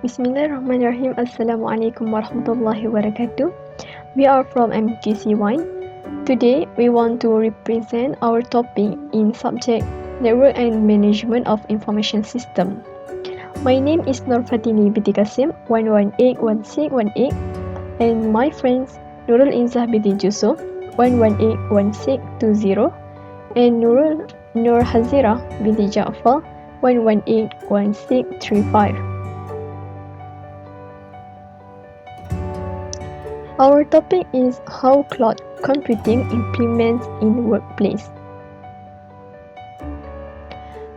Bismillahirrahmanirrahim. Assalamualaikum warahmatullahi wabarakatuh. We are from MGC1. Today, we want to represent our topic in subject Network and Management of Information System. My name is Nurfatini Binti Kassim 1181618 and my friends Nurul Izzah Binti Jusoh 1181620 and Nur Hazirah Binti Ja'far 1181635. Our topic is how cloud computing implements in workplace.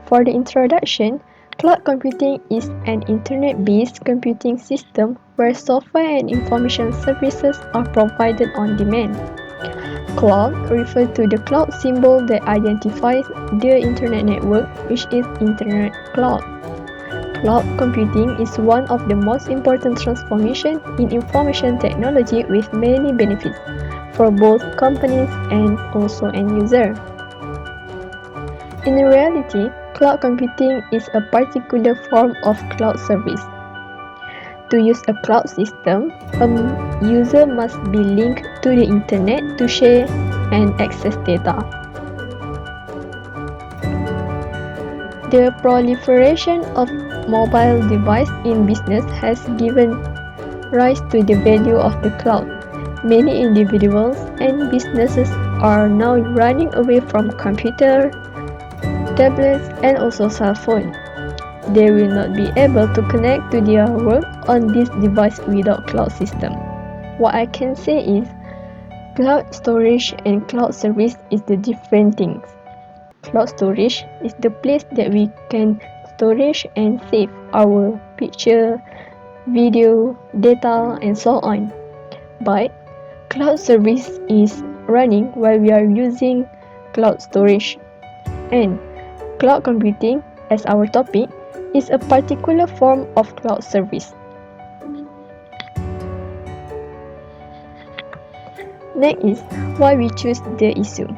For the introduction, cloud computing is an internet-based computing system where software and information services are provided on demand. Cloud refers to the cloud symbol that identifies the internet network, which is Internet Cloud. Cloud computing is one of the most important transformations in information technology with many benefits for both companies and also end user. In reality, cloud computing is a particular form of cloud service. To use a cloud system, a user must be linked to the internet to share and access data. The proliferation of mobile devices in business has given rise to the value of the cloud. Many individuals and businesses are now running away from computer, tablets, and also cell phone. They will not be able to connect to their work on this device without cloud system. What I can say is, cloud storage and cloud service is the different things. Cloud storage is the place that we can storage and save our picture, video, data, and so on. But cloud service is running while we are using cloud storage. And cloud computing, as our topic, is a particular form of cloud service. Next is why we choose the issue.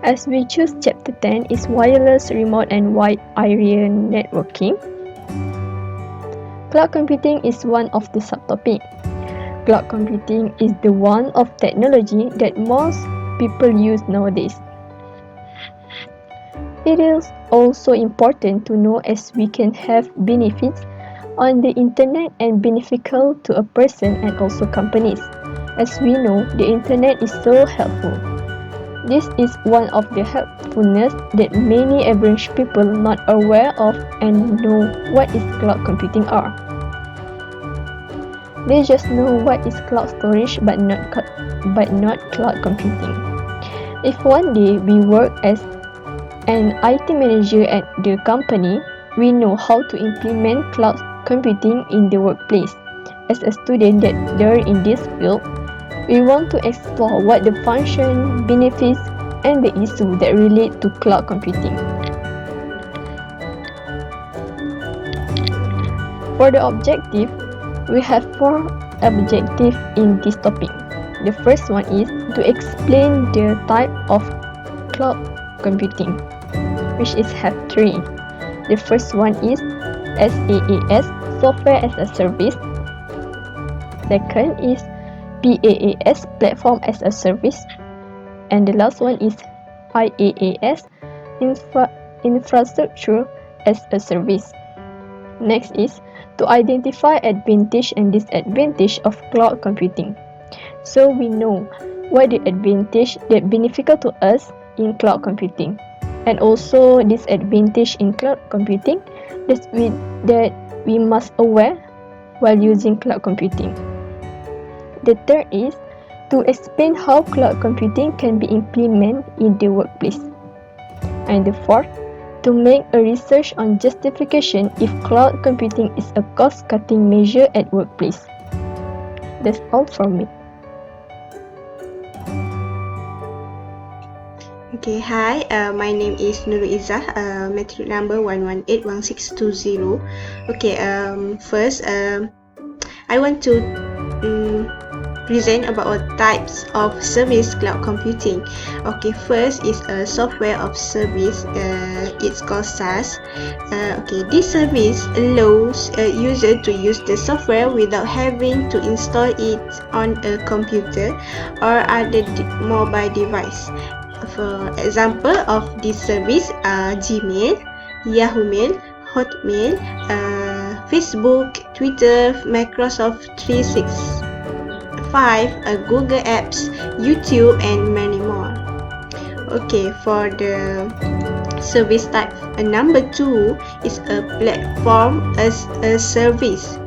As we choose chapter 10 is wireless, remote and wide area networking. Cloud computing is one of the subtopics. Cloud computing is the one of technology that most people use nowadays. It is also important to know as we can have benefits on the internet and beneficial to a person and also companies. As we know, the internet is so helpful. This is one of the helpfulness that many average people not aware of and know what is cloud computing are. They just know what is cloud storage but not cloud computing. If one day we work as an IT manager at the company, we know how to implement cloud computing in the workplace. As a student that they're in this field, we want to explore what the function, benefits, and the issues that relate to cloud computing. For the objective, we have 4 objectives in this topic. The first one is to explain the type of cloud computing, which is have 3. The first one is SaaS, Software as a Service. Second is PaaS, Platform as a Service. And the last one is IaaS, Infrastructure as a Service. Next is to identify advantage and disadvantage of cloud computing. So we know what the advantage that beneficial to us in cloud computing, and also disadvantage in cloud computing that we must aware while using cloud computing. The third is to explain how cloud computing can be implemented in the workplace. And the fourth, to make a research on justification if cloud computing is a cost-cutting measure at workplace. That's all from me. Okay, hi, my name is Nurul Izzah, matric number 1181620. Okay, first, I want to present about types of service cloud computing. Okay, first is a software of service. It's called SaaS. Okay, this service allows a user to use the software without having to install it on a computer or other mobile device. For example of this service are Gmail, Yahoo Mail, Hotmail, Facebook, Twitter, Microsoft 365, Google Apps, YouTube, and many more. Okay, for the service type, number 2 is a platform as a service.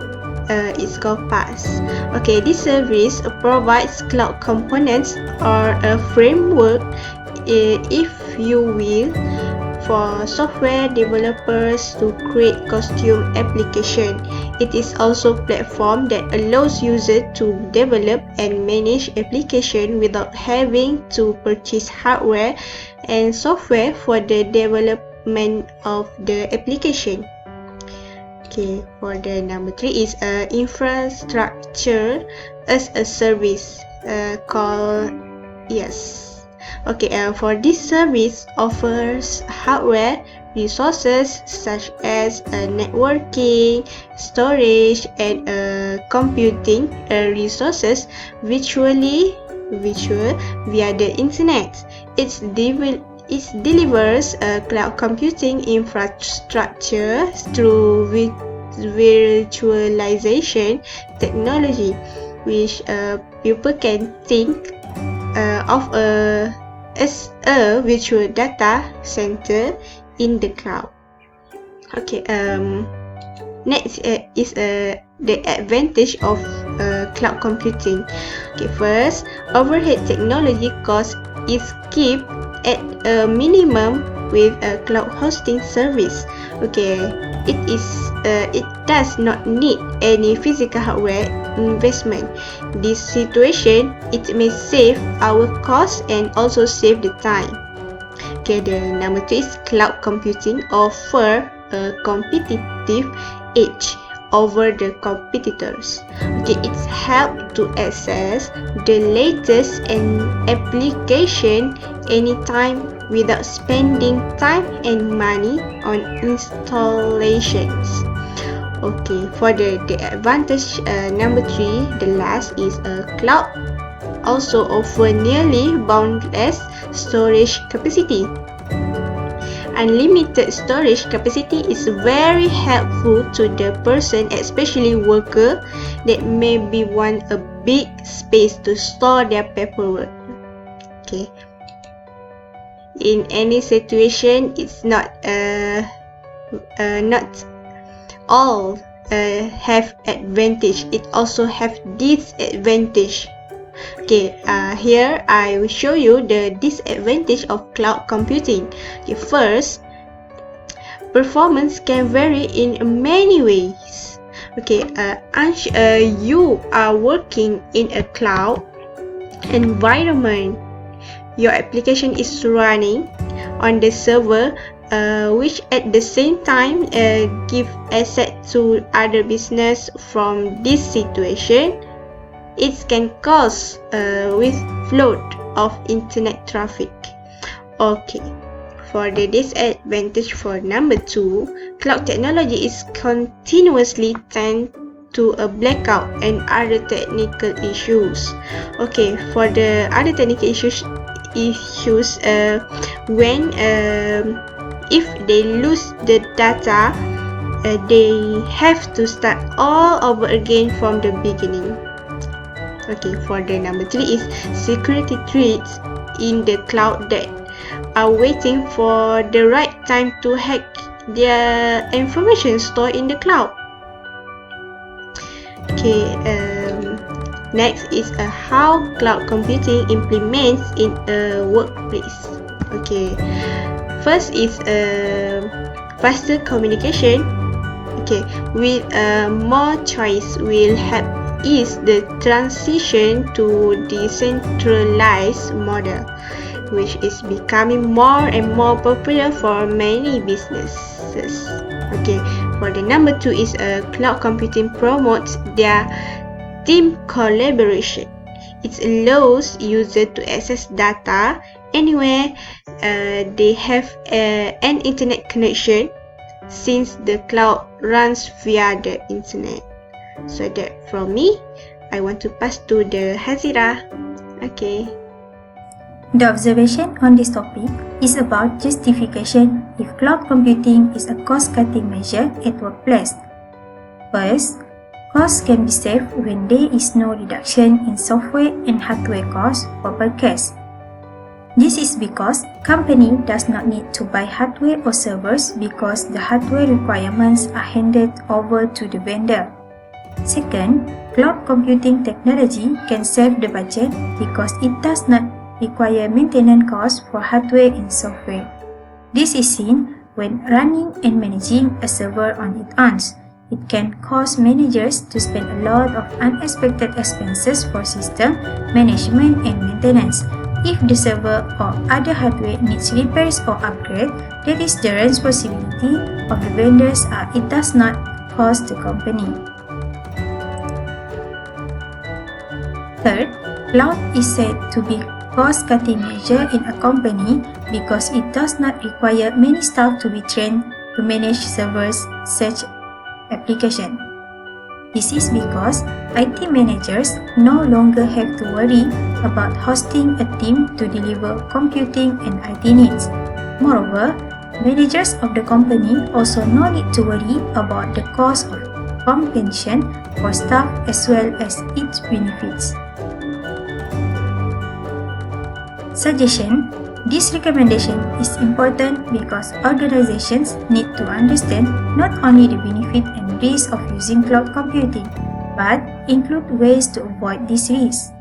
It's called PaaS. Okay, this service provides cloud components or a framework, if you will, for software developers to create custom application. It is also a platform that allows users to develop and manage application without having to purchase hardware and software for the development of the application. Okay, for the number 3 is infrastructure as a service, called yes. Okay, for this service offers hardware resources such as networking, storage, and computing resources virtual via the internet. It delivers cloud computing infrastructure through virtualization technology, which people can think of as a virtual data center in the cloud. Okay, next is the advantage of cloud computing. Okay, first, overhead technology cost is kept at a minimum with a cloud hosting service. Okay, it does not need any physical hardware investment. This situation, it may save our cost and also save the time. Okay, the number 2 is cloud computing offer a competitive edge over the competitors. Okay, it's help to access the latest application anytime without spending time and money on installations. Okay, for the advantage number 3, the last is cloud also offer nearly boundless storage capacity. Unlimited storage capacity is very helpful to the person, especially worker that maybe want a big space to store their paperwork. Okay. In any situation, it's not all have advantage. It also have disadvantage. Okay, here I will show you the disadvantage of cloud computing. Okay, first, performance can vary in many ways. Okay, you are working in a cloud environment. Your application is running on the server, which at the same time give access to other business. From this situation, it can cause with flood of internet traffic. Okay, for the disadvantage for number 2, cloud technology is continuously tend to a blackout and other technical issues. Okay, for the other technical issues when if they lose the data, they have to start all over again from the beginning. Okay, for the number 3 is security threats in the cloud that are waiting for the right time to hack their information stored in the cloud. Okay, next is how cloud computing implements in a workplace. Okay, first is faster communication. Okay, with more choice will help ease the transition to decentralized model, which is becoming more and more popular for many businesses. Okay, for the number 2 is cloud computing promotes their team collaboration. It allows users to access data anywhere they have an internet connection, since the cloud runs via the internet. So that from me, I want to pass to the Hazirah. Okay. The observation on this topic is about justification if cloud computing is a cost-cutting measure at workplace. First, costs can be saved when there is no reduction in software and hardware costs for per case. This is because company does not need to buy hardware or servers because the hardware requirements are handed over to the vendor. Second, cloud computing technology can save the budget because it does not require maintenance costs for hardware and software. This is seen when running and managing a server on its own. It can cause managers to spend a lot of unexpected expenses for system management and maintenance. If the server or other hardware needs repairs or upgrade, that is the responsibility of the vendors, it does not cost the company. Third, cloud is said to be cost-cutting measure in a company because it does not require many staff to be trained to manage servers such application. This is because IT managers no longer have to worry about hosting a team to deliver computing and IT needs. Moreover, managers of the company also no need to worry about the cost of compensation for staff as well as its benefits. Suggestion: this recommendation is important because organizations need to understand not only the benefit and risk of using cloud computing, but include ways to avoid these risks.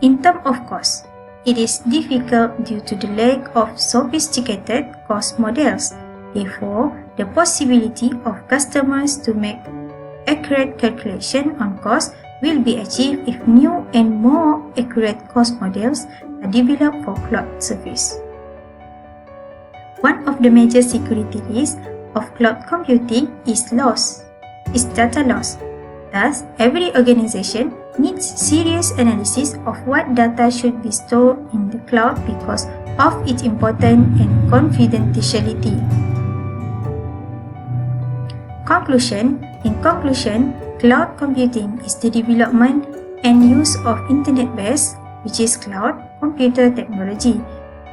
In terms of cost, it is difficult due to the lack of sophisticated cost models. Therefore, the possibility of customers to make accurate calculation on cost will be achieved if new and more accurate cost models are developed for cloud service. One of the major security risks of cloud computing is data loss. Thus, every organization needs serious analysis of what data should be stored in the cloud because of its importance and confidentiality. In conclusion, cloud computing is the development and use of internet-based, which is cloud computer technology.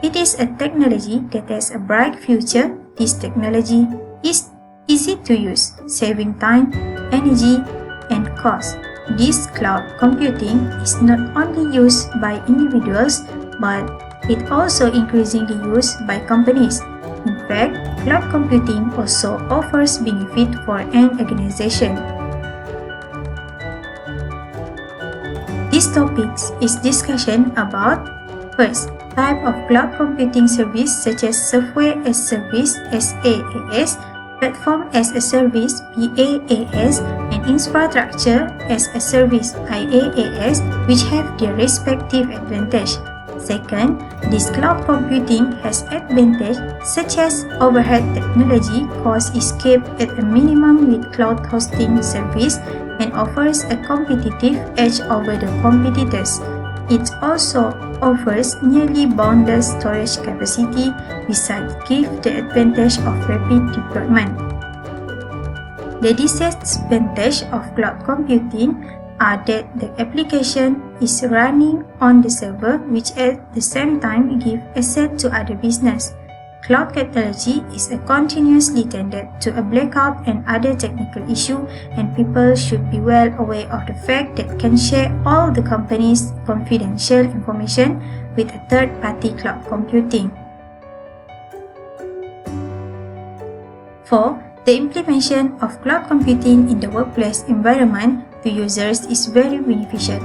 It is a technology that has a bright future. This technology is easy to use, saving time, energy, and cost. This cloud computing is not only used by individuals, but it also increasingly used by companies. In fact, cloud computing also offers benefit for an organization. This topic is discussion about first, type of cloud computing service such as software as service SaaS, platform as a service PaaS, and infrastructure as a service IaaS, which have their respective advantage. Second, this cloud computing has advantage such as overhead technology cost is kept at a minimum with cloud hosting service and offers a competitive edge over the competitors. It also offers nearly boundless storage capacity besides give the advantage of rapid deployment. The disadvantage of cloud computing are that the application is running on the server, which at the same time give access to other business. Cloud technology is continuously tended to a blackout and other technical issue, and people should be well aware of the fact that can share all the company's confidential information with a third-party cloud computing. 4. The implementation of cloud computing in the workplace environment to users is very beneficial.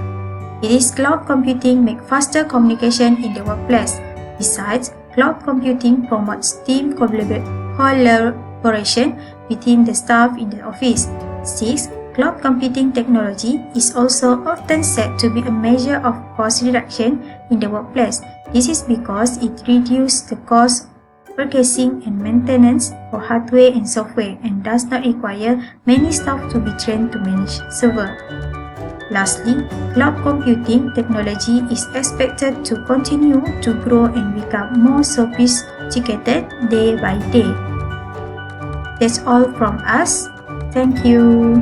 It is cloud computing make faster communication in the workplace. Besides, cloud computing promotes team collaboration between the staff in the office. 6. Cloud computing technology is also often said to be a measure of cost reduction in the workplace. This is because it reduces the cost purchasing and maintenance for hardware and software and does not require many staff to be trained to manage server. Lastly, cloud computing technology is expected to continue to grow and become more sophisticated day by day. That's all from us. Thank you.